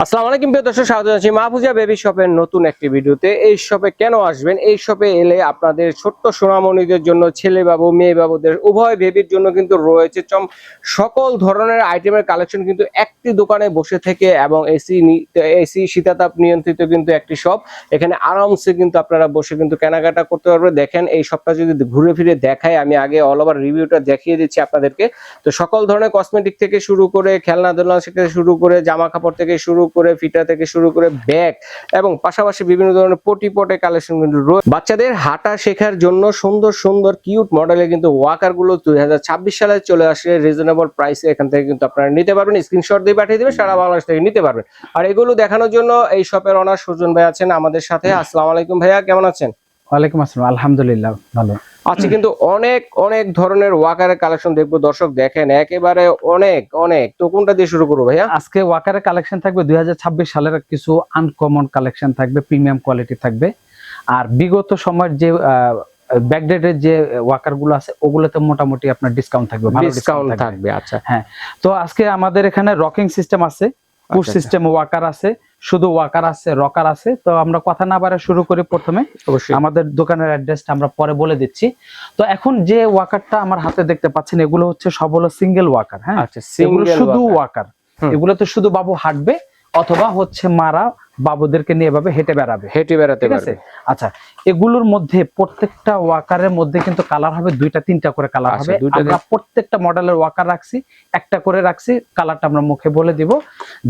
আসসালামু আলাইকুম প্রিয় দর্শক, স্বাগত জানাচ্ছি মাহফুজা বেবি শপের নতুন একটি ভিডিওতে। এই শপে কেন আসবেন? এই শপে এলে আপনাদের ছোট্ট সোনামণিদের জন্য, ছেলে বাবু মেয়ে বাবুদের উভয় বেবির জন্য কিন্তু রয়েছে সকল ধরনের আইটেমের কালেকশন কিন্তু একটি দোকানে বসে থেকে, এবং এসি শীতাতাপ নিয়ন্ত্রিত কিন্তু একটি শপ। এখানে আরামসে কিন্তু আপনারা বসে কিন্তু কেনাকাটা করতে পারবেন। দেখেন এই শপটা যদি ঘুরে ফিরে দেখায়, আমি আগে অল ওভার রিভিউটা দেখিয়ে দিচ্ছি আপনাদেরকে। তো সকল ধরনের কসমেটিক থেকে শুরু করে, খেলনা দোলনা থেকে শুরু করে, জামা কাপড় থেকে শুরু করে, ফিটা থেকে শুরু করে, ব্যাগ এবং পাশাপাশি বিভিন্ন ধরনের পটে কালেকশন কিন্তু রয়েছে। বাচ্চাদের হাঁটা শেখার জন্য সুন্দর সুন্দর কিউট মডেলের কিন্তু ওয়াকার গুলো 2026 সালে চলে আসে রিজনেবল প্রাইসে। এখান থেকে কিন্তু আপনারা নিতে পারবেন, স্ক্রিনশট দিয়ে পাঠিয়ে দিবেন, সারা বাংলাদেশ থেকে নিতে পারবেন। আর এগুলো দেখানোর জন্য এই শপের ওনার সুজন ভাই আছেন আমাদের সাথে। আসসালামু আলাইকুম ভাইয়া, কেমন আছেন? ওয়ালাইকুম আসসালাম, আলহামদুলিল্লাহ ভালো আচ্ছা, কিন্তু অনেক অনেক ধরনের ওয়াকারের কালেকশন দেখবো দর্শক। দেখেন একেবারে অনেক অনেক। তো কোনটা দিয়ে শুরু করবো ভাইয়া? আজকে ওয়াকারের কালেকশন থাকবে 2026 সালের কিছু আনকমন কালেকশন থাকবে, প্রিমিয়াম কোয়ালিটি থাকবে। আর বিগত সময়ের যে ব্যাকডেটের যে ওয়াকার গুলো আছে ওগুলোতে মোটামুটি আপনার ডিসকাউন্ট থাকবে, ভালো ডিসকাউন্ট থাকবে। আচ্ছা হ্যাঁ, তো আজকে আমাদের এখানে রকিং সিস্টেম আছে, পুশ সিস্টেম ওয়াকার আছে, শুধু ওয়াকার আছে, রকার আছে। তো আমরা কথা না বাড়ে শুরু করি। প্রথমে আমাদের দোকানের অ্যাড্রেসটা আমরা পরে বলে দিচ্ছি। তো এখন যে ওয়াকারটা আমার হাতে দেখতে পাচ্ছেন, এগুলো হচ্ছে সব হলো সিঙ্গেল ওয়াকার। হ্যাঁ, এগুলো শুধু ওয়াকার। এগুলো তো শুধু বাবু হাঁটবে অথবা হচ্ছে মারা বাবুদেরকে নিয়ে এভাবে হেঁটে বেড়াতে পারবে। আচ্ছা, এগুলোর মধ্যে প্রত্যেকটা ওয়াকারের মধ্যে কিন্তু কালার হবে দুইটা তিনটা করে কালার হবে। আমরা প্রত্যেকটা মডেলের ওয়াকার রাখছি, একটা করে রাখছি। কালারটা আমরা মুখে বলে দিব।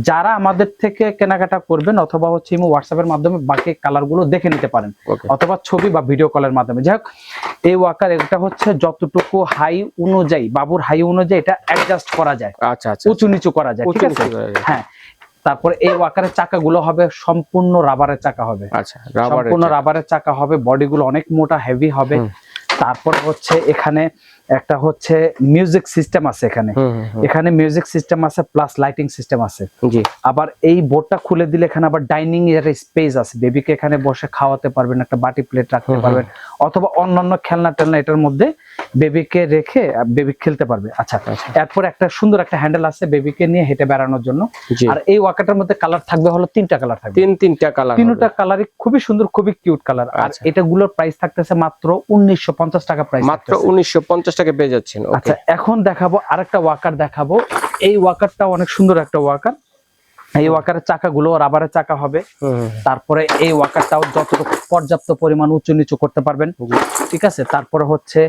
যারা আমাদের থেকে কেনাকাটা করবেন অথবা হচ্ছে ইমো হোয়াটসঅ্যাপের মাধ্যমে বাকি কালার গুলো দেখে নিতে পারেন, অথবা ছবি বা ভিডিও কলের মাধ্যমে। যাই হোক, এই ওয়াকার এটা হচ্ছে যতটুকু হাই অনুযায়ী, বাবুর হাই অনুযায়ী এটা অ্যাডজাস্ট করা যায়। আচ্ছা, উঁচু নিচু করা যায়, ঠিক আছে? হ্যাঁ। তারপরে এই ওয়াকারের চাকাগুলো হবে সম্পূর্ণ রাবারের চাকা হবে। আচ্ছা, সম্পূর্ণ রাবারের চাকা হবে, বডিগুলো অনেক মোটা হেভি হবে। তারপর হচ্ছে এখানে একটা হচ্ছে মিউজিক সিস্টেম আছে, এখানে মিউজিক সিস্টেম আছে প্লাস লাইটিং সিস্টেম আছে। জি, আবার এই বোর্ডটা খুলে দিলে এখানে আবার ডাইনিং এর স্পেস আছে, বেবিকে এখানে বসে খাওয়াতে পারবেন, একটা বাটি প্লেট রাখতে পারবেন, অথবা অন্যান্য খেলনা টেলনা এটার মধ্যে বেবিকে রেখে বেবি খেলতে পারবে। আচ্ছা, এরপর একটা সুন্দর একটা হ্যান্ডেল আছে বেবিকে নিয়ে হেঁটে বেড়ানোর জন্য। আর এই ওয়াকারটার মধ্যে কালার থাকবে হলো তিনটা কালার থাকবে, তিনটা কালারই খুবই সুন্দর, খুবই কিউট কালার। আর এটাগুলোর প্রাইস থাকতেছে মাত্র 1950 টাকা প্রাইস, মাত্র 1950 টাকা পেয়ে যাচ্ছেন। আচ্ছা, এখন দেখাবো আরেকটা ওয়াকার দেখাবো। এই ওয়াকারটা অনেক সুন্দর একটা ওয়াকার। এই ওয়াকারের চাকাগুলো রাবারের চাকা হবে। তারপরে এই ওয়াকারটাও যতটুকু পর্যাপ্ত পরিমাণ উঁচু নিচু করতে পারবেন, ঠিক আছে? তারপরে হচ্ছে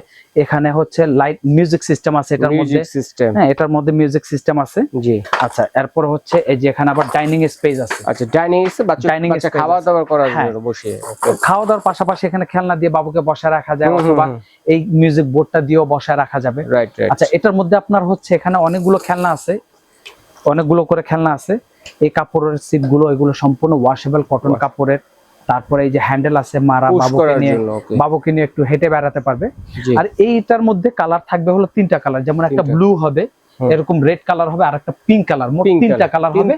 এখানে হচ্ছে লাইট মিউজিক সিস্টেম আছে এটার মধ্যে। হ্যাঁ, এটার মধ্যে মিউজিক সিস্টেম আছে। জি, আচ্ছা। এরপর হচ্ছে এই যে এখানে আবার ডাইনিং স্পেস আছে। আচ্ছা, ডাইনিং স্পেস খাওয়া দাওয়া করার জন্য বসে, খাওয়া দাওয়ার পাশাপাশি এখানে খেলনা দিয়ে বাবুকে বসায় রাখা যায়, অথবা এই মিউজিক বোর্ডটা দিয়েও বসায় রাখা যাবে। আচ্ছা, এটার মধ্যে আপনার হচ্ছে এখানে অনেকগুলো খেলনা আছে, অনেকগুলো করে খেলনা আছে। এই কাপড়ের সিট গুলো এগুলো সম্পূর্ণ ওয়াশেবল কটন কাপড়ের। তারপরে এই যে হ্যান্ডেল আছে, মারা বাবুকে নিয়ে একটু হেঁটে বেড়াতে পারবে। আর এইটার মধ্যে কালার থাকবে হলো তিনটা কালার, যেমন একটা ব্লু হবে, এরকম রেড কালার হবে, আর একটা পিঙ্ক কালার, মোট তিনটা কালার হবে।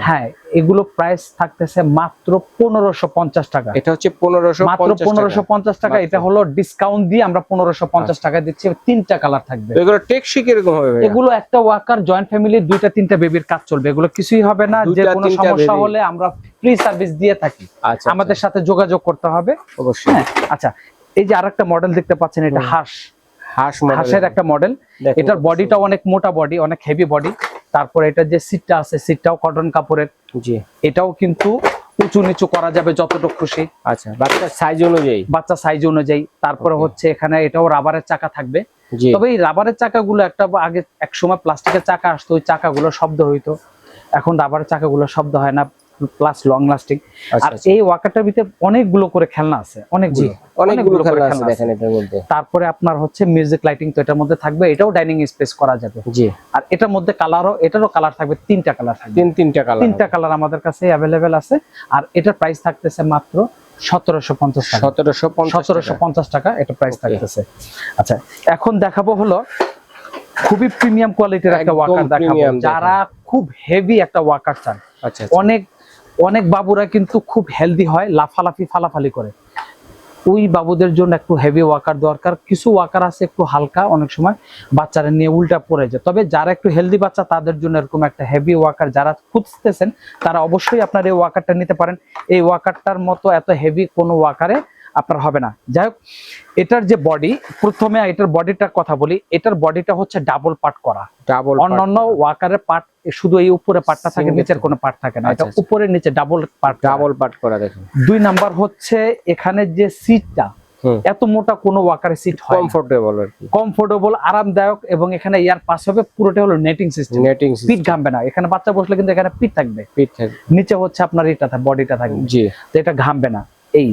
হ্যাঁ, এগুলো প্রাইস থাকতেছে মাত্র 1550 টাকা। এটা হচ্ছে 1550 টাকা। এটা হলো ডিসকাউন্ট দিয়ে আমরা 1550 টাকা দিচ্ছি। তিনটা কালার থাকবে। এগুলো টেকসই কিরকম হবে? এগুলো একটা ওয়াকার জয়েন্ট ফ্যামিলি দুইটা তিনটা বেবির কাজ চলবে, এগুলো কিছুই হবে না। যে কোনো সমস্যা হলে আমরা ফ্রি সার্ভিস দিয়ে থাকি, আমাদের সাথে যোগাযোগ করতে হবে অবশ্যই। আচ্ছা, এই যে আরেকটা মডেল দেখতে পাচ্ছেন, এটা হাঁসের একটা মডেল। এটার বডিটা অনেক মোটা বডি, অনেক হেভি বডি। তারপরে এটা যে সিটটা আছে, সিটটাও কটন কাপড়ের। জি, এটাও কিন্তু উঁচু নিচু করা যাবে যতটুকু খুশি। আচ্ছা, বাচ্চার সাইজ অনুযায়ী। তারপরে হচ্ছে এখানে এটাও রাবারের চাকা থাকবে। তবে এই রাবারের চাকাগুলো আগে এক সময় প্লাস্টিকের চাকা আসতো, ওই চাকাগুলো শব্দ হইতো। এখন রাবারের চাকাগুলো শব্দ হয় না, প্লাস লং লাস্টিং। আর এই ওয়াকারটার ভিতরে অনেকগুলো করে খেলনা আছে, অনেকগুলো খেলনা আছে দেখেন এটার মধ্যে। তারপরে আপনার হচ্ছে মিউজিক লাইটিং তো এটার মধ্যে থাকবে, এটাও ডাইনিং স্পেস করা যাবে। জি, আর এটার মধ্যে এটারও কালার থাকবে, তিনটা কালার থাকবে। তিনটা কালার আমাদের কাছে অ্যাভেলেবেল আছে। আর এটার প্রাইস থাকতেছে মাত্র 1750 টাকা এটা প্রাইস থাকতেছে। আচ্ছা, এখন দেখাবো হলো খুবই প্রিমিয়াম কোয়ালিটির একটা ওয়াকার দেখাবো। যারা খুব হেভি একটা ওয়াকার চান, অনেক বাবুরা কিন্তু খুব হেলদি হয়, লাফালাফি ফালাফালি করে, ওই বাবুদের জন্য একটু হেভি ওয়াকার দরকার। কিছু ওয়াকার আছে একটু হালকা, অনেক সময় বাচ্চারা নিয়ে উল্টা পড়ে যায়। তবে যারা একটু হেলদি বাচ্চা তাদের জন্য এরকম একটা হেভি ওয়াকার যারা খুঁজতেছেন তারা অবশ্যই আপনার এই ওয়াকারটা নিতে পারেন। এই ওয়াকারটার মতো এত হেভি কোনো ওয়াকারে আপনার হবে না। যাই হোক, এটার যে বডি, প্রথমে এটার বডিটার কথা বলি। এটার বডিটা হচ্ছে ডাবল পার্ট করা। ডাবল অন্যান্য ওয়াকারের পার্ট শুধু এই উপরে পার্টটা থাকে, নিচের কোনো পার্ট থাকে না। এটা উপরে নিচে ডাবল পার্ট করা। দেখেন 2 নাম্বার হচ্ছে এখানে যে সিটটা, এত মোটা কোনো ওয়াকারে সিট হয় কমফোর্টেবল, আরামদায়ক, এবং এখানে এয়ার পাস হবে। পুরোটা হলো নেটিং সিস্টেম, পিঠ ঘামবে না। এখানে বাচ্চা বসলে কিন্তু এখানে পিঠ থাকবে, নিচে হচ্ছে আপনার এটা বডিটা থাকবে, তো এটা ঘামবে না। এই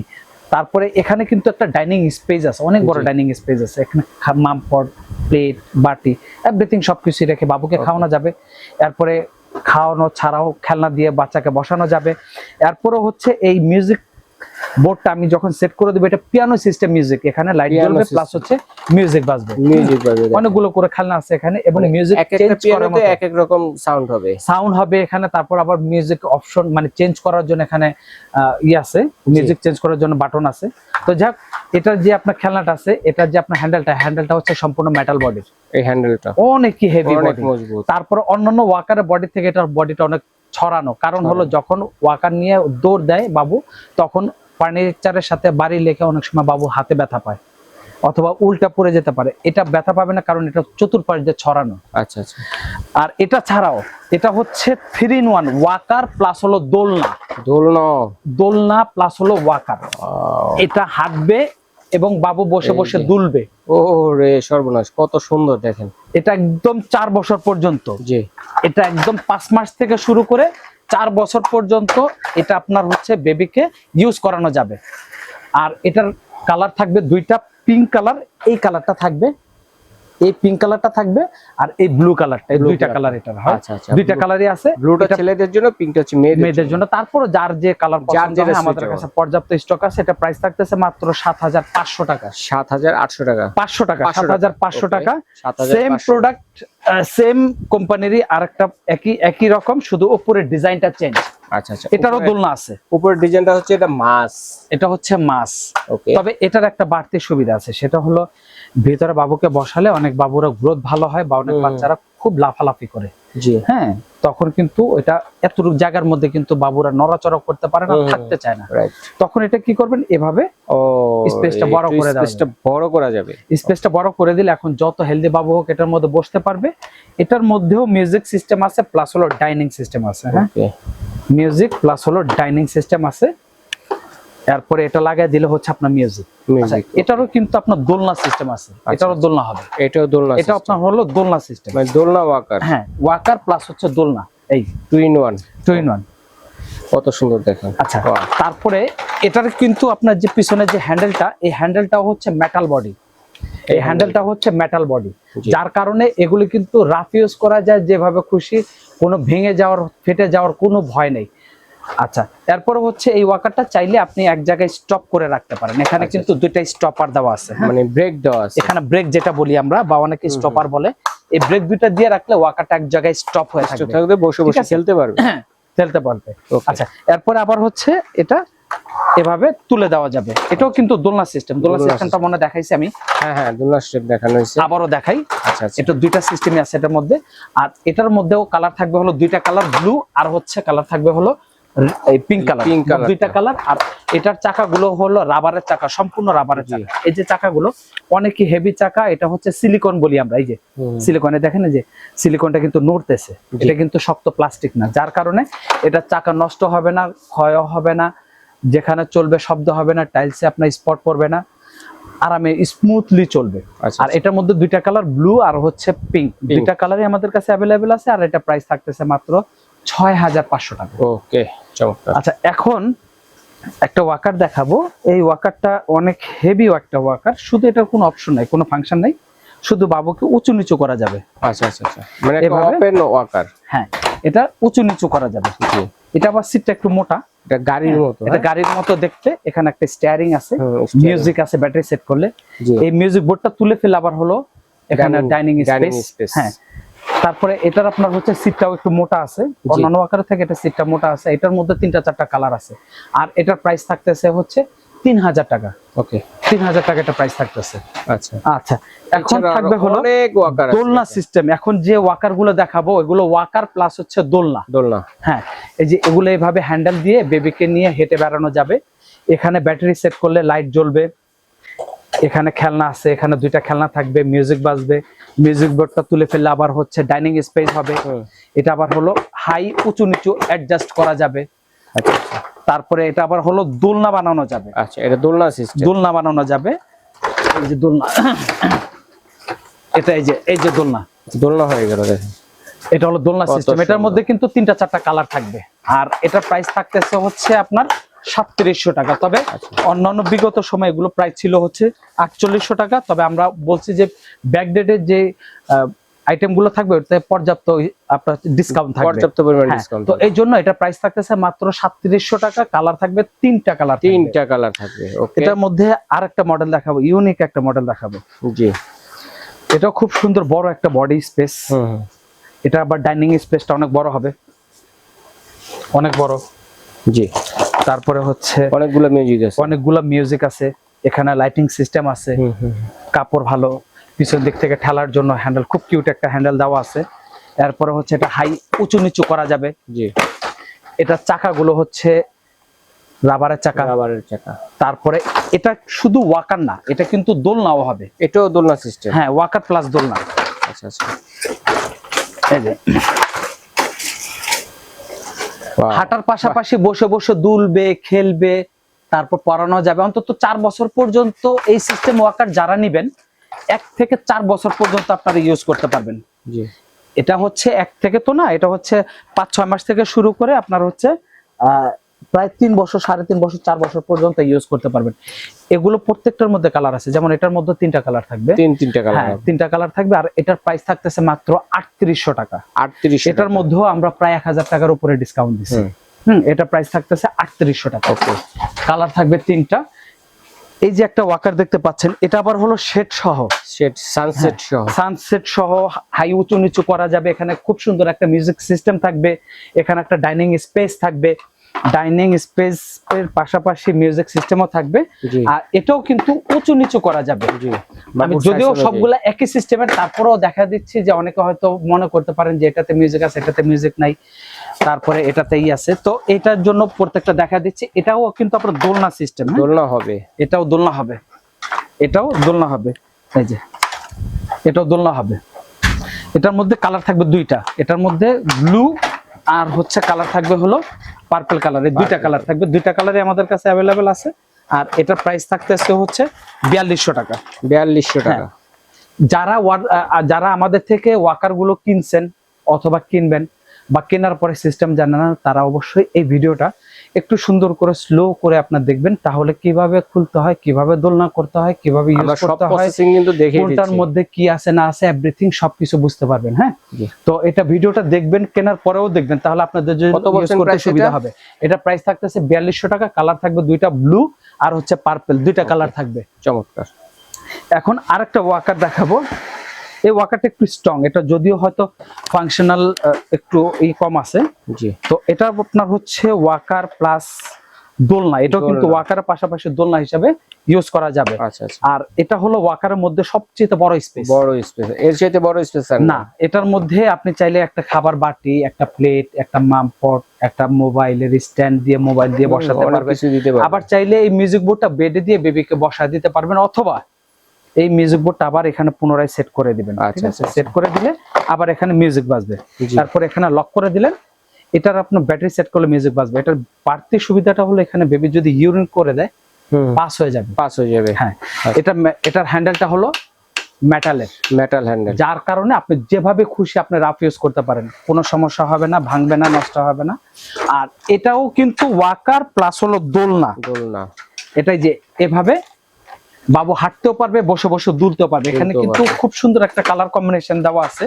তারপরে এখানে কিন্তু একটা ডাইনিং স্পেস আছে, অনেক বড় ডাইনিং স্পেস আছে। এখানে মামপট, প্লেট, বাটি, এভরিথিং সবকিছু রেখে বাবুকে খাওয়ানো যাবে। এরপরে খাওয়ানো ছাড়াও খেলনা দিয়ে বাচ্চাকে বসানো যাবে। এরপরে হচ্ছে এই মিউজিক বোর্ডটা আমি যখন সেট করে দেবো, এটা পিয়ানো সিস্টেম মিউজিক, এখানে লাইট জ্বলবে প্লাস হচ্ছে মিউজিক বাজবে। অনেকগুলো করে খেলনা আছে এখানে, এবং মিউজিক চেঞ্জ করার মতো এক এক রকম সাউন্ড হবে এখানে। তারপর আবার মিউজিক অপশন মানে চেঞ্জ করার জন্য এখানে আছে, মিউজিক চেঞ্জ করার জন্য বাটন আছে। তো যাক, এটার যে আপনার খেলনাটা আছে, এটার যে আপনার হ্যান্ডেলটা হচ্ছে সম্পূর্ণ মেটাল বডির। এই হ্যান্ডেলটা অনেক হেভি, অনেক মজবুত। তারপর অন্যান্য ওয়াকারের বডি থেকে এটার বডিটা অনেক ছড়ানো, কারণ হলো যখন ওয়াকার নিয়ে দৌড় দেয় বাবু, তখন ফার্নিচারের সাথে বাড়ি লেখে অনেক সময় বাবু হাতে ব্যথা পায় অথবা উল্টা পড়ে যেতে পারে। এটা ব্যথা পাবে না, কারণ এটা চতুর্পাশ দিয়ে ছড়ানো। আচ্ছা আচ্ছা। আর এটা ছাড়াও এটা হচ্ছে 3-in-1 ওয়াকার প্লাস হলো দোলনা প্লাস হলো ওয়াকার। এটা হাঁটবে এবং বাবু বসে বসে দুলবে। ও রে সর্বনাশ, কত সুন্দর! দেখেন এটা একদম 4 বছর পর্যন্ত, জি, এটা একদম 5 মাস থেকে শুরু করে 4 বছর পর্যন্ত এটা আপনার হচ্ছে বেবিকে ইউজ করানো যাবে। আর এটার কালার থাকবে 2টা, পিঙ্ক কালার, এই কালারটা থাকবে, এই পিঙ্ক কালারটা থাকবে, আর এই ব্লু কালারটা, এই 2টা কালার এটার হয়। আচ্ছা আচ্ছা, 2টা কালারই আছে। ব্লুটা ছেলেদের জন্য, পিঙ্কটা হচ্ছে মেয়েদের জন্য। তারপর যার যে কালার পছন্দ হয়, আমাদের কাছে পর্যাপ্ত স্টক আছে। এটা প্রাইস থাকতেছে মাত্র 7,500 টাকা। 7,800 টাকা, 500 টাকা, 7,500 টাকা। সেম প্রোডাক্ট, সেম কোম্পানিরই আরেকটা একই রকম, শুধু উপরের ডিজাইনটা চেঞ্জ। আচ্ছা আচ্ছা, এটারও দোলনা আছে। উপরের ডিজাইনটা হচ্ছে এটা হচ্ছে মাছ। তবে এটার একটা বাড়তি সুবিধা আছে, সেটা হলো ভিতরে বাবুকে বসালে অনেক বাবুরা গ্রোথ ভালো হয়, বা অনেক বাচ্চারা খুব লাফালাফি করে, জি হ্যাঁ, তখন কিন্তু এটা এতটুকু জায়গার মধ্যে কিন্তু বাবুরা নড়াচড়া করতে পারে না, থাকতে চায় না। তখন এটা কি করবেন, এভাবে স্পেসটা বড় করে দেবেন, স্পেসটা বড় করে দিলে এখন যত হেলদি বাবু হোক এটার মধ্যে বসতে পারবে। এটার মধ্যেও মিউজিক সিস্টেম আছে, প্লাস হলো ডাইনিং সিস্টেম আছে। হ্যাঁ, মিউজিক প্লাস হলো ডাইনিং সিস্টেম আছে। এরপরে এটা লাগাই দিলে হচ্ছে আপনার মিউজিক। এটারও কিন্তু আপনার দোলনা সিস্টেম আছে, এটারও দোলনা হবে। এটাও দোলনা, এটা আপনার হলো দোলনা সিস্টেম, মানে দোলনা ওয়াকার। হ্যাঁ, ওয়াকার প্লাস হচ্ছে দোলনা, এই 2-in-1 কত সুন্দর দেখেন। আচ্ছা, তারপরে এটার কিন্তু আপনার যে পিছনে যে হ্যান্ডেলটা, এই হ্যান্ডেলটাও হচ্ছে মেটাল বডি। এই হ্যান্ডেলটা হচ্ছে মেটাল বডি, যার কারণে এগুলি কিন্তু রাফ ইউজ করা যায় যেভাবে খুশি, কোনো ভেঙে যাওয়ার, ফেটে যাওয়ার কোনো ভয় নেই। আচ্ছা, এরপরে হচ্ছে এই ওয়াকারটা চাইলে আপনি এক জায়গায় স্টপ করে রাখতে পারেন। এখানে কিন্তু 2টা স্টপার দেওয়া আছে, মানে ব্রেক দেওয়া আছে। এখানে ব্রেক যেটা বলি আমরা, বা অনেকে স্টপার বলে, এই ব্রেক 2টা দিয়ে রাখলে ওয়াকারটা এক জায়গায় স্টপ হয়ে থাকবে, বসে বসে খেলতে পারবে। আচ্ছা, এরপরে আবার হচ্ছে এটা এভাবে তুলে দেওয়া যাবে। এটাও কিন্তু দোলনা সিস্টেম। দোলনা সিস্টেমটা মনে দেখাইছি আমি। হ্যাঁ, দোলনা সিস্টেম দেখানো হয়েছে, আবারও দেখাই। আচ্ছা, এটা 2টা সিস্টেমই আছে এটার মধ্যে। আর এটার মধ্যেও কালার থাকবে হলো 2টা কালার, ব্লু আর হচ্ছে কালার থাকবে হলো এই পিঙ্ক কালার, 2টা কালার। আর এটার চাকাগুলো হলো রাবারের চাকা, সম্পূর্ণ রাবারের চাকা। এই যে চাকাগুলো অনেকই হেভি চাকা, এটা হচ্ছে সিলিকন বলি আমরা। এই যে সিলিকনে দেখেন, এই যে সিলিকনটা কিন্তু নড়তেছে, এটা কিন্তু শক্ত প্লাস্টিক না, যার কারণে এটা চাকা নষ্ট হবে না, ক্ষয় হবে না, যেখানে চলবে শব্দ হবে না, টাইলসে আপনার স্পট পড়বে না, আরামে স্মুথলি চলবে। আর এটার মধ্যে 2টা কালার, ব্লু আর হচ্ছে পিঙ্ক, 2টা কালারই আমাদের কাছে অ্যাভেলেবেল আছে। আর এটা প্রাইস থাকতেছে মাত্র 6,500 টাকা। ওকে, চমৎকার। আচ্ছা, এখন একটা ওয়াকার দেখাবো। এই ওয়াকারটা অনেক হেভি একটা ওয়াকার, শুধু এটার কোনো অপশন নাই, কোনো ফাংশন নাই, শুধু বাবুকে উঁচু নিচু করা যাবে। আচ্ছা আচ্ছা, মানে ওপেন ওয়াকার। হ্যাঁ, এটা উঁচু নিচু করা যাবে। এটা আবার সিটটা একটু মোটা, এটা গাড়ির মতো, এটা গাড়ির মতো দেখতে। এখানে একটা স্টিয়ারিং আছে, মিউজিক আছে, ব্যাটারি সেট করলে এই মিউজিক বোর্ডটা তুলে ফেলে আবার হলো এখানে ডাইনিং স্পেস। হ্যাঁ, তারপরে এটার আপনার হচ্ছে সিটটাও একটু মোটা আছে, অন্যান্য আকারে থেকে এটা সিটটা মোটা আছে। এটার মধ্যে 3টা 4টা কালার আছে। আর এটার প্রাইস থাকতেছে হচ্ছে 3000 টাকা। ওকে, 3000 টাকা এটা প্রাইস থাকতেছে। আচ্ছা আচ্ছা, এখন থাকবে হলো অনেক ওয়াকার দোলনা সিস্টেম। এখন যে ওয়াকার গুলো দেখাবো এগুলো ওয়াকার প্লাস হচ্ছে দোলনা। দোলনা, হ্যাঁ, এই যে এগুলো এইভাবে হ্যান্ডেল দিয়ে বেবিকে নিয়ে হেঁটে বেড়ানো যাবে। এখানে ব্যাটারি সেট করলে লাইট জ্বলবে, এখানে খেলনা আছে, এখানে দুইটা খেলনা থাকবে, মিউজিক বাজবে, মিউজিক বোর্ডটা তুলে ফেললে আবার হচ্ছে ডাইনিং স্পেস হবে। এটা আবার হলো হাই উঁচু নিচু অ্যাডজাস্ট করা যাবে। আচ্ছা, তারপরে এটা আবার হলো দোলনা বানানো যাবে। আচ্ছা, এটা দোলনা সিস্টেম, দোলনা বানানো যাবে। এই যে দোলনা, এটা এই যে দোলনা, দোলনা হয়ে গেল। দেখেন, এটা হলো দোলনা সিস্টেম। এটার মধ্যে কিন্তু 3-4টা কালার থাকবে। আর এটার প্রাইস থাকতেছে হচ্ছে আপনার 3700 টাকা। তবে অন্যান্য বিগত সময় এগুলো প্রাইস ছিল হচ্ছে 4800 টাকা। তবে আমরা বলছি যে ব্যাকডেটের যে আইটেম গুলো থাকবে ওটাতে পর্যাপ্ত আপনার ডিসকাউন্ট থাকবে, পর্যাপ্ত পরিমাণ ডিসকাউন্ট। তো এই জন্য এটা প্রাইস থাকতেছে মাত্র 3700 টাকা। কালার থাকবে 3টা কালার, 3টা কালার থাকবে। ওকে, এটার মধ্যে আরেকটা মডেল দেখাবো, ইউনিক একটা মডেল দেখাবো। জি, এটা খুব সুন্দর বড় একটা বডি স্পেস। এটা আবার ডাইনিং স্পেসটা অনেক বড় হবে, অনেক বড়। জি, তারপরে হচ্ছে অনেকগুলো মিউজিক আছে, এখানে লাইটিং সিস্টেম আছে, কাপড় ভালো, পিছন দিক থেকে ঠেলার জন্য হ্যান্ডেল, খুব কিউট একটা হ্যান্ডেল দেওয়া আছে। এরপরে হচ্ছে এটা হাই উঁচু নিচু করা যাবে। জি, এটা চাকাগুলো হচ্ছে রাবারের চাকা। তারপরে এটা শুধু ওয়াকার না, এটা কিন্তু দোলনাও হবে। এটাও দোলনা সিস্টেম, হ্যাঁ, ওয়াকার প্লাস দোলনা। আচ্ছা আচ্ছা, এই যে হাঁটার পাশাপাশি বসে বসে দুলবে, খেলবে, তারপর পড়ানো যাবে। অন্তত 4 বছর পর্যন্ত এই সিস্টেম ওয়াকার যারা নিবেন 1 থেকে 4 বছর পর্যন্ত আপনারা ইউজ করতে পারবেন। জি, এটা হচ্ছে 1 থেকে তো না, এটা হচ্ছে 5-6 মাস থেকে শুরু করে আপনার হচ্ছে প্রায় 3 বছর, 3.5 বছর, 4 বছর পর্যন্ত ইউজ করতে পারবেন। এগুলো প্রত্যেকটার মধ্যে কালার আছে, যেমন এটার মধ্যে 3টা কালার থাকবে। 3টা কালার, 3টা কালার থাকবে। আর এটার প্রাইস থাকতেছে মাত্র 3800 টাকা। 3800। এটার মধ্যেও আমরা প্রায় 1000 টাকার উপরে ডিসকাউন্ট দিচ্ছি। এটা প্রাইস থাকতেছে 3800 টাকা। ওকে, কালার থাকবে 3টা। এই যে একটা ওয়াকার দেখতে পাচ্ছেন, এটা আবার হলো শেড সহ, সানসেট সহ হাই উঁচু নিচু করা যাবে। এখানে খুব সুন্দর একটা মিউজিক সিস্টেম থাকবে, এখানে একটা ডাইনিং স্পেস থাকবে, ডাইনিং স্পেস এর পাশাপাশি মিউজিক সিস্টেমও থাকবে। আর এটাও কিন্তু উঁচু নিচু করা যাবে। আমি যদিও সবগুলা একই সিস্টেমের, তারপরেও দেখা দিচ্ছি যে অনেকে হয়তো মনে করতে পারেন যে এটাতে মিউজিক আছে, এটাতে মিউজিক নাই, তারপরে এটাতেই আছে। তো এটার জন্য প্রত্যেকটা দেখা দিচ্ছি। এটাও কিন্তু আপনার দোলনা সিস্টেম, দোলনা হবে, এটাও দোলনা হবে, এটাও দোলনা হবে। এই যে এটাও দোলনা হবে। এটার মধ্যে কালার থাকবে 2টা, এটার মধ্যে ব্লু আর হচ্ছে কালার থাকবে হলো পার্পল কালার। এই 2টা কালার থাকবে, 2টা কালারই আমাদের কাছে অ্যাভেলেবেল আছে। আর এটার প্রাইস থাকতেছে হচ্ছে 4200 টাকা। 4200 টাকা। যারা আমাদের থেকে ওয়াকার গুলো কিনছেন অথবা কিনবেন বা কেনার পরে সিস্টেম জানেন না, তারা অবশ্যই এই ভিডিওটা একটু সুন্দর করে স্লো করে আপনারা দেখবেন, তাহলে কিভাবে খুলতে হয়, কিভাবে দোলনা করতে হয়, কিভাবে ইউজ করতে হয়, কোনটার মধ্যে কি আছে না আছে এভরিথিং সবকিছু বুঝতে পারবেন। হ্যাঁ, তো এটা ভিডিওটা দেখবেন, কেনার পরেও দেখবেন, তাহলে আপনাদের জন্য ইউজ করতে সুবিধা হবে। এটা প্রাইস থাকতেছে 4200 টাকা। কালার থাকবে 2টা, ব্লু আর হচ্ছে পার্পল, 2টা কালার থাকবে। চমৎকার। এখন আরেকটা ওয়াকার দেখাবো। এই ওয়াকারটা একটু স্ট্রং, এটা যদিও হয়তো ফাংশনাল একটু কম আছে। জি, তো এটা আপনার হচ্ছে ওয়াকার প্লাস দোলনা। এটাও কিন্তু ওয়াকারের পাশাপাশি দোলনা হিসাবে ইউজ করা যাবে। আচ্ছা আচ্ছা। আর এটা হলো ওয়াকারের মধ্যে সবচেয়ে বড় স্পেস। এর চাইতে বড় স্পেস না, এটার মধ্যে আপনি চাইলে একটা খাবার বাটি, একটা প্লেট, একটা মামপট, একটা মোবাইলের স্ট্যান্ড দিয়ে মোবাইল দিয়ে বসাতে পারবেন। আবার চাইলে এই মিউজিক বোর্ডটা বেডে দিয়ে বেবিকে বসায় দিতে পারবেন, অথবা এই মিউজিক বোর্ডটা আবার এখানে পুনরায় সেট করে দিবেন। ঠিক আছে, সেট করে দিলে আবার এখানে মিউজিক বাজবে। তারপর এখানে লক করে দিলেন, এটার আপনার ব্যাটারি সেট করলে মিউজিক বাজবে। এটার বাড়তি সুবিধাটা হলো এখানে বেবি যদি ইউরিন করে দেয় পাস হয়ে যাবে। হ্যাঁ, এটার হ্যান্ডেলটা হলো মেটাল হ্যান্ডেল, যার কারণে আপনি যেভাবে খুশি আপনি রাফ ইউজ করতে পারেন, কোনো সমস্যা হবে না, ভাঙবে না, নষ্ট হবে না। আর এটাও কিন্তু ওয়াকার প্লাস হলো দোলনা। এটাই যে এভাবে বাবু হাঁটতেও পারবে, বসে বসে দুলতেও পারবে। এখানে কিন্তু খুব সুন্দর একটা কালার কম্বিনেশন দেওয়া আছে।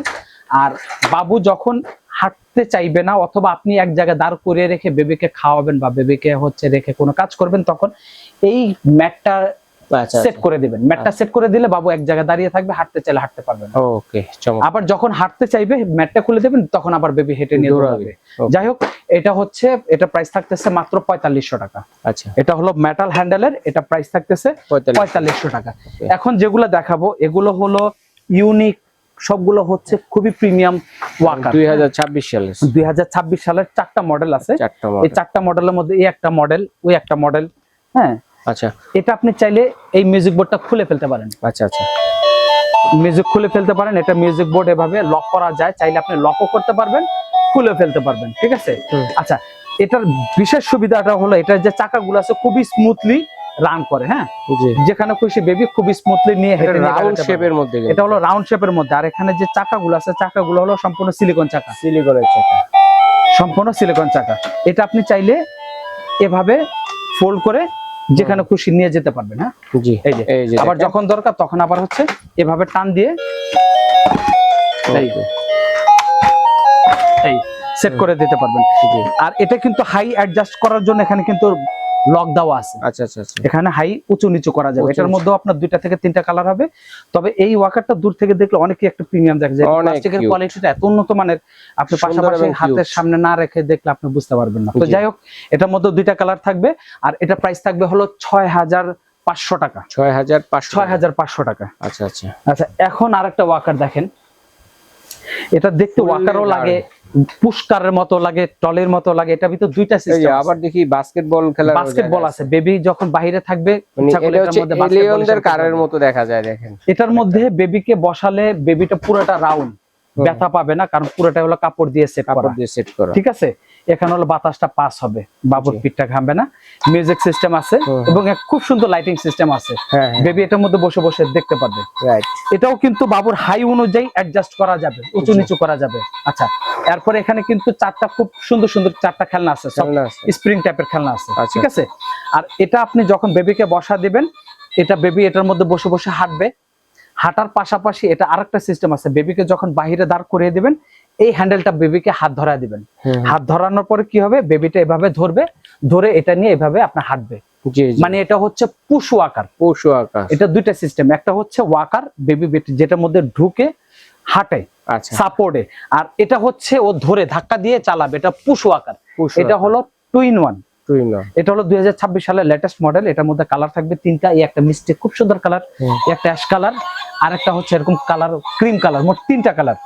আর বাবু যখন হাঁটতে চাইবে না, অথবা আপনি এক জায়গায় দাঁড় করিয়ে রেখে বেবিকে খাওয়াবেন বা বেবিকে হচ্ছে রেখে কোনো কাজ করবেন, তখন এই ম্যাটটা আচ্ছা সেট করে দিবেন। ম্যাটটা সেট করে দিলে বাবু এক জায়গায় দাঁড়িয়ে থাকবে, হাঁটতে চাইলে হাঁটতে পারবে না। ওকে, চমৎকার। আবার যখন হাঁটতে চাইবে ম্যাটটা খুলে দেবেন, তখন আবার বেবি হেঁটে নিয়ে দৌড়াবে। যাই হোক, এটা হচ্ছে, এটা প্রাইস থাকতেছে মাত্র 4500 টাকা। আচ্ছা, এটা হলো মেটাল হ্যান্ডেলের, এটা প্রাইস থাকতেছে 4500 টাকা। এখন যেগুলো দেখাবো এগুলো হলো ইউনিক, সবগুলো হচ্ছে খুবই প্রিমিয়াম ওয়াকার। 2026 সালে 2026 সালের 4টা মডেল আছে। এই 4টা মডেলের মধ্যে এই একটা মডেল, ওই একটা মডেল। হ্যাঁ, আচ্ছা, এটা আপনি চাইলে এই মিউজিক বোর্ডটা খুলে ফেলতে পারেন। আচ্ছা আচ্ছা, মিউজিক খুলে ফেলতে পারেন। এটা মিউজিক বোর্ড এভাবে লক করা যায়, চাইলে আপনি লকও করতে পারবেন, খুলে ফেলতে পারবেন। ঠিক আছে। আচ্ছা, এটার বিশেষ সুবিধাটা হলো এটার যে চাকাগুলো আছে খুবই স্মুথলি রান করে। হ্যাঁ, যেখানে খুশি বেবি খুবই স্মুথলি নিয়ে হেঁটে রাউন্ড শেপের মধ্যে, এটা হলো রাউন্ড শেপের মধ্যে। আর এখানে যে চাকাগুলো আছে, চাকাগুলো হলো সম্পূর্ণ সিলিকন চাকা, সিলিকনের চাকা, সম্পূর্ণ সিলিকন চাকা। এটা আপনি চাইলে এভাবে ফোল্ড করে যেখানে খুশি নিয়ে যেতে পারবেন। হ্যাঁ, জি, এই যে আবার যখন দরকার তখন আবার হচ্ছে এভাবে টান দিয়ে এই সেট করে দিতে পারবেন। আর এটা কিন্তু হাই অ্যাডজাস্ট করার জন্য এখানে কিন্তু লক দেওয়া আছে। আচ্ছা আচ্ছা, এখানে হাই উঁচু নিচু করা যাবে। এটার মধ্যে আপনার 2টা থেকে 3টা কালার হবে। তবে এই ওয়াকারটা দূর থেকে দেখলে অনেকই একটা প্রিমিয়াম দেখা যায়। প্লাস্টিকের কোয়ালিটিটা এত উন্নত মানের, আপনি পাশাপাশি হাতের সামনে না রেখে দেখলে আপনি বুঝতে পারবেন না। তো যাই হোক, এটার মধ্যে 2টা কালার থাকবে। আর এটা প্রাইস থাকবে হলো 6500 টাকা। 6500 টাকা। আচ্ছা আচ্ছা আচ্ছা, এখন আরেকটা ওয়াকার দেখেন। এটা দেখতে ওয়াকারও লাগে, পুশকারের মতো লাগে, টলের মতো লাগে। এটা ভিতর 2টা সিস্টেম। আবার দেখি বাস্কেটবল খেলার, বাস্কেটবল আছে। বেবি যখন বাইরে থাকবে, এটা হচ্ছে এলিয়নদের কারের মতো দেখা যায়। দেখেন, এটার মধ্যে বেবিকে বসালে বেবিটা পুরোটা রাউন্ড, ব্যথা পাবে না, কারণ পুরোটা হলো কাপড় দিয়ে সেট করা। ঠিক আছে। এখানে হলো বাতাসটা পাস হবে, বাবুর পিঠটা ঘামবে না। মিউজিক সিস্টেম আছে এবং খুব সুন্দর লাইটিং সিস্টেম আছে। বেবি এটার মধ্যে বসে বসে দেখতে পারবে। এটাও কিন্তু বাবুর হাই অনুযায়ী অ্যাডজাস্ট করা যাবে, উঁচু নিচু করা যাবে। আচ্ছা, এরপর এখানে কিন্তু 4টা খুব সুন্দর সুন্দর 4টা খেলনা আছে, স্প্রিং টাইপের খেলনা আছে। ঠিক আছে। আর এটা আপনি যখন বেবিকে বসা দিবেন, এটা বেবি এটার মধ্যে বসে বসে হাঁটবে। হাঁটার পাশাপাশি এটা আরেকটা সিস্টেম আছে, বেবিকে যখন বাহিরে দাঁড় করিয়ে দিবেন, এই হ্যান্ডেলটা বেবিকে হাত ধরা দিবেন। হাত ধরানোর পরে কি হবে, বেবিটা এভাবে ধরবে, ধরে এটা নিয়ে এভাবে আপনার হাঁটবে। মানে এটা হচ্ছে পুশ ওয়াকার। এটা 2টা সিস্টেম। একটা হচ্ছে ওয়াকার, বেবি যেটার মধ্যে ঢুকে হাঁটে সাপোর্টে, আর এটা হচ্ছে ও ধরে ধাক্কা দিয়ে চালাবে, এটা পুশ ওয়াকার। এটা হলো 2 in 1। এটা হলো 2026 সালের লেটেস্ট মডেল। এটার মধ্যে কালার থাকবে 3টা। এই একটা মিষ্টি খুব সুন্দর কালার, একটা অ্যাশ কালার, আর একটা হচ্ছে এরকম কালার ক্রিম কালার। মোট 3টা কালার।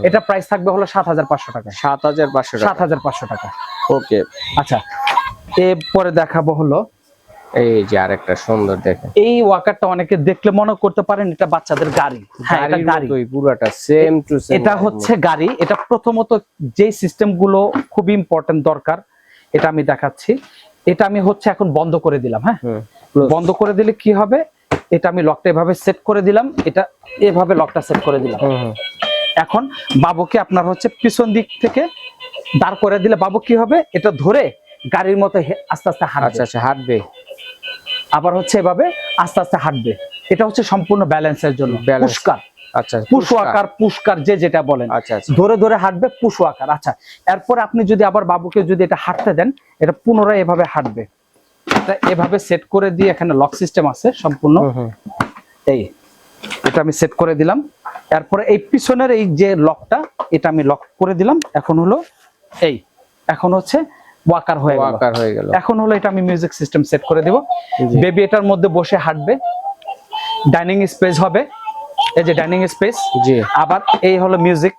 এটা প্রাইস থাকবে হলো 7500 টাকা। 7500 টাকা। ওকে। আচ্ছা, এরপরে দেখাবো হলো এই যে আরেকটা সুন্দর, দেখেন এই ওয়াকারটা অনেকে দেখলে মনে করতে পারেন এটা বাচ্চাদের গাড়ি। হ্যাঁ, এটা গাড়ি, পুরোটা সেম টু সেম। এটা হচ্ছে গাড়ি। এটা প্রথমত যে সিস্টেম গুলো খুব ইম্পর্টেন্ট দরকার, এটা আমি দেখাচ্ছি। এটা আমি হচ্ছে এখন বন্ধ করে দিলাম। হ্যাঁ, বন্ধ করে দিলে কি হবে, এটা আমি লকটা এভাবে সেট করে দিলাম, এটা এভাবে লকটা সেট করে দিলাম। এখন বাবুকে আপনার হচ্ছে পিছন দিক থেকে দাঁড় করে দিলে বাবু কি হবে, এটা ধরে গাড়ির মতো আস্তে আস্তে হাঁটবে। আচ্ছা, হাঁটবে। আবার হচ্ছে এভাবে আস্তে আস্তে হাঁটবে। এটা হচ্ছে সম্পূর্ণ ব্যালেন্সের জন্য পুশকার। আচ্ছা, পুশকার যে যেটা বলেন। আচ্ছা, ধরে ধরে হাঁটবে, পুশ ওয়াকার। আচ্ছা, এরপর আপনি যদি আবার বাবুকে যদি এটা হাঁটতে দেন, এটা পুনরায় এভাবে হাঁটবে। এটা এভাবে সেট করে দিয়ে এখানে লক সিস্টেম আছে সম্পূর্ণ। এই এটা আমি সেট করে দিলাম। এরপরে এই পিছনের এই যে লকটা, এটা আমি লক করে দিলাম। এখন হলো এখন হচ্ছে ওয়াকার হয়ে গেল। এখন হলো এটা আমি মিউজিক সিস্টেম সেট করে দেব। বেবি এটার মধ্যে বসে হাঁটবে। ডাইনিং স্পেস হবে, এই যে ডাইনিং স্পেস। আবার এই হলো মিউজিক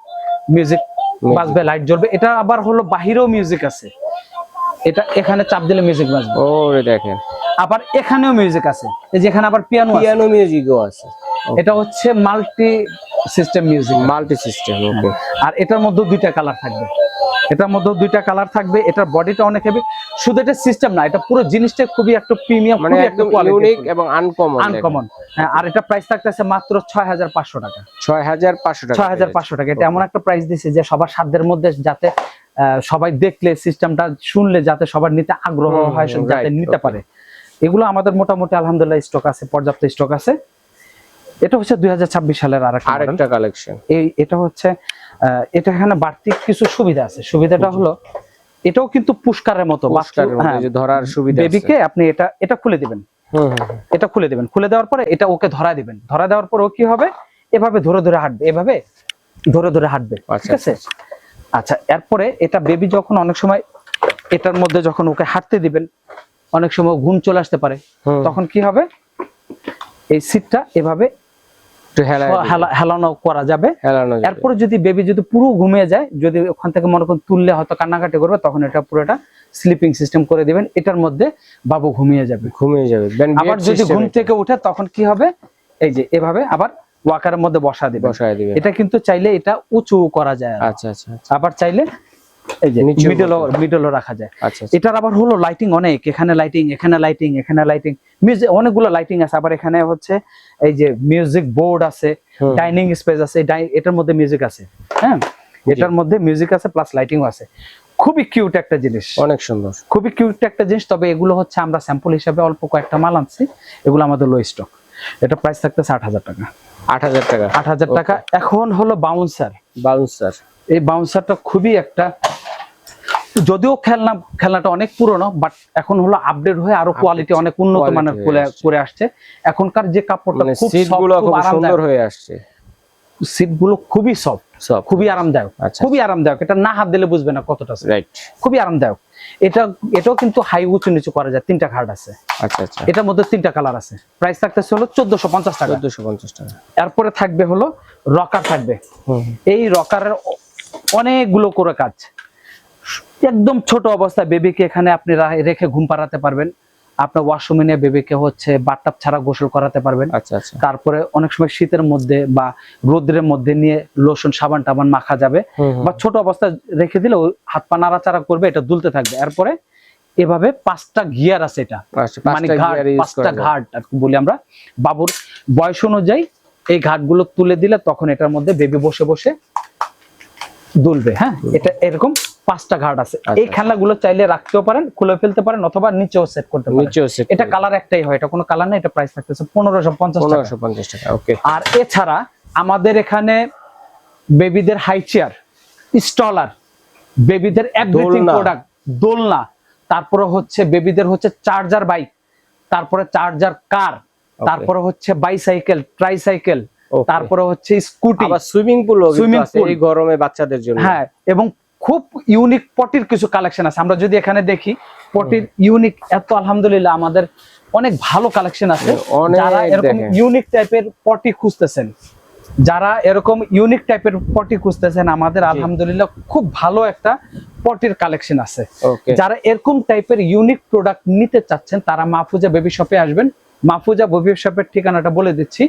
বাজবে, লাইট জ্বলবে। এটা আবার হলো বাহিরেও মিউজিক আছে। এটা এখানে চাপ দিলে মিউজিক বাজবে। ওরে দেখেন, আবার এখানেও মিউজিক আছে। এই যে এখানে আবার পিয়ানো মিউজিকও আছে। এটা হচ্ছে multi system music, multi system. Okay. আর এটার মধ্যে 2টা কালার থাকবে। এটার বডিটা অনেক হেভি। শুধু এটা সিস্টেম না, এটা পুরো জিনিসটা খুবই একটা প্রিমিয়াম, মানে একদম ইউনিক এবং আনকমন। হ্যাঁ, আর এটা প্রাইস থাকতেছে মাত্র 6500 টাকা। 6500 টাকা। এটা এমন একটা প্রাইস দিয়েছে যে সবার সাধ্যের মধ্যে, যাতে সবাই দেখলে সিস্টেমটা শুনলে যাতে সবার নিতে আগ্রহ হয়, যাতে নিতে পারে। এগুলো আমাদের মোটামুটি আলহামদুলিল্লাহ স্টক আছে, পর্যাপ্ত স্টক আছে। এটা হচ্ছে 2026 সালের আরেকটা কালেকশন। এটা হচ্ছে এটা এখানে বাড়তি কিছু সুবিধা আছে। সুবিধাটা হলো এটাও কিন্তু পুশকারের মতো, ধরার সুবিধা আছে। বেবিকে আপনি এটা খুলে দিবেন। এটা খুলে দিবেন, খুলে দেওয়ার পরে এটা ওকে ধরা দিবেন, ধরা দেওয়ার পর ও কি হবে, এভাবে ধরে ধরে হাঁটবে, এভাবে ধরে ধরে হাঁটবে, ঠিক আছে। আচ্ছা, এরপরে এটা বেবি যখন অনেক সময় এটার মধ্যে যখন ওকে হাঁটতে দিবেন, অনেক সময় ঘুম চলে আসতে পারে, তখন কি হবে, এই সিটটা এভাবে হেলানো করা যাবে। এরপরে যদি বেবি যদি পুরো ঘুমিয়ে যায়, যদি ওখান থেকে মনে করেন তুললে হয়তো কান্নাকাটি করবে, তখন এটা পুরোটা স্লিপিং সিস্টেম করে দিবেন, এটার মধ্যে বাবু ঘুমিয়ে যাবে। আবার যদি ঘুম থেকে উঠে তখন কি হবে, এই যে এভাবে আবার ওয়াকারের মধ্যে বসায় দিবেন। এটা কিন্তু চাইলে এটা উঁচু করা যায়, আচ্ছা আচ্ছা, আবার চাইলে এই যে মিডলও রাখা যায়। এটার আবার হলো লাইটিং অনেক, এখানে লাইটিং, এখানে লাইটিং, এখানে লাইটিং, মিউজিক অনেকগুলো লাইটিং আছে। আবার এখানে হচ্ছে এই যে মিউজিক বোর্ড আছে, ডাইনিং স্পেস আছে, এটার মধ্যে মিউজিক আছে, হ্যাঁ এটার মধ্যে মিউজিক আছে প্লাস লাইটিংও আছে। খুবই কিউট একটা জিনিস, অনেক সুন্দর, খুবই কিউট একটা জিনিস। তবে এগুলো হচ্ছে আমরা স্যাম্পল হিসাবে অল্প কয়েকটা মাল আনছি, এগুলো আমাদের লো স্টক। এটা প্রাইস থাকতেছে 8,000 টাকা। 8,000 টাকা, 8,000 টাকা। এখন হলো বাউন্সার। এই বাউন্সারটা খুবই একটা, যদিও খেলনাটা অনেক পুরনো, বাট এখন হলো আপডেট হয়ে আরো কোয়ালিটি অনেক উন্নত মানের করে আসছে। এখনকার যে কাপড়টা খুব সুন্দর হয়ে আসছে, সিটগুলো খুবই সফট, খুবই আরামদায়ক, খুবই আরামদায়ক। এটা না হাত দিলে বুঝবে না কতটা রাইট, খুবই আরামদায়ক। এটাও কিন্তু হাই উঁচু নিচু করা যায়, 3টা ঘাট আছে। আচ্ছা আচ্ছা, এটার মধ্যে 3টা কালার আছে। প্রাইস থাকতেছে হলো 1450 টাকা। 1450 টাকা। এরপরে থাকবে হলো রকার থাকবে। এই রকারের অনেকগুলো করে কাজ, একদম ছোট অবস্থায় বেবিকে এখানে আপনি রেখে ঘুম পাড়াতে পারবেন। আপনার ওয়াশরুমে নিয়ে বেবিকে হচ্ছে বাথটাব ছাড়া গোসল করাতে পারবেন। আচ্ছা আচ্ছা। তারপরে অনেক সময় শীতের মধ্যে বা রোদ্রের মধ্যে নিয়ে লোশন সাবান টাবান মাখা যাবে, বা ছোট অবস্থায় রেখে দিলে হাত পা নাড়াচাড়া করবে, এটা দুলতে থাকবে। এরপরে এভাবে 5টা গিয়ার আছে, এটা মানে 5টা ঘাট বলি আমরা। বাবুর বয়স অনুযায়ী এই ঘাটগুলো তুলে দিলে তখন এটার মধ্যে বেবি বসে বসে দুলবে। হ্যাঁ, এটা এরকম 5টা ঘাট আছে। এই খেলনাগুলো চাইলে রাখতেও পারেন, খুলে ফেলতে পারেন, অথবা নিচেও সেট করতে পারেন। এটা কালার একটাই হয়, এটা কোনো কালার নেই। এটা প্রাইস থাকতেছে 1550 টাকা। ওকে। আর এছাড়া আমাদের এখানে বেবিদের হাই চেয়ার, স্টলার, বেবিদের এভরিথিং প্রোডাক্ট, দোলনা, তারপরে হচ্ছে বেবিদের হচ্ছে চার্জার বাইক, তারপরে চার্জার কার, তারপরে হচ্ছে বাইসাইকেল, ট্রাইসাইকেল, তারপরে হচ্ছে স্কুটি, আবার সুইমিং পুল আছে এই গরমে বাচ্চাদের জন্য। হ্যাঁ, এবং খুব ইউনিক পটির কিছু কালেকশন আছে। আমরা যদি এখানে দেখি পটির ইউনিক এত, আলহামদুলিল্লাহ আমাদের অনেক ভালো কালেকশন আছে। যারা এরকম ইউনিক টাইপের পটি খুঁজতেছেন, আমাদের আলহামদুলিল্লাহ খুব ভালো একটা পটির কালেকশন আছে। যারা এরকম টাইপের ইউনিক প্রোডাক্ট নিতে চাচ্ছেন, তারা মাহফুজা বেবি শপে আসবেন। মাহফুজা বেবি শপের ঠিকানাটা বলে দিচ্ছি,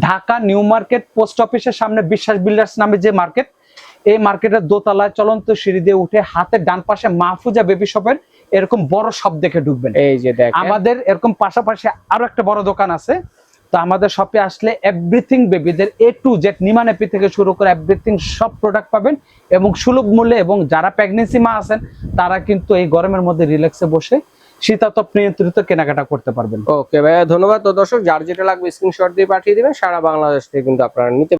ঢাকা নিউ মার্কেট পোস্ট অফিসের সামনে বিশ্বাস বিল্ডার্স নামে যে মার্কেট, এই মার্কেটের দোতলায় চলন্ত সিঁড়ি দিয়ে উঠে হাতের ডান পাশে মাহফুজা বেবি শপের এরকম বড় শপ দেখে ঢুকবেন। এই যে দেখেন, আমাদের এরকম পাশাপাশি আরো একটা বড় দোকান আছে। তো আমাদের শপে আসলে এভরিথিং বেবিদের A to Z নিমানেপি থেকে শুরু করে এভরিথিং সব প্রোডাক্ট পাবেন এবং সুলভ মূল্যে। এবং যারা প্রেগন্যান্সি মা আছেন তারা কিন্তু এই গরমের মধ্যে রিল্যাক্সে বসে শীতাতপ নিয়ন্ত্রিত কেনাকাটা করতে পারবেন। ওকে ভাইয়া, ধন্যবাদ। তো দর্শক, যার যেটা লাগবে স্ক্রিনশট দিয়ে পাঠিয়ে দিবেন, সারা বাংলাদেশ থেকে কিন্তু আপনারা নিতে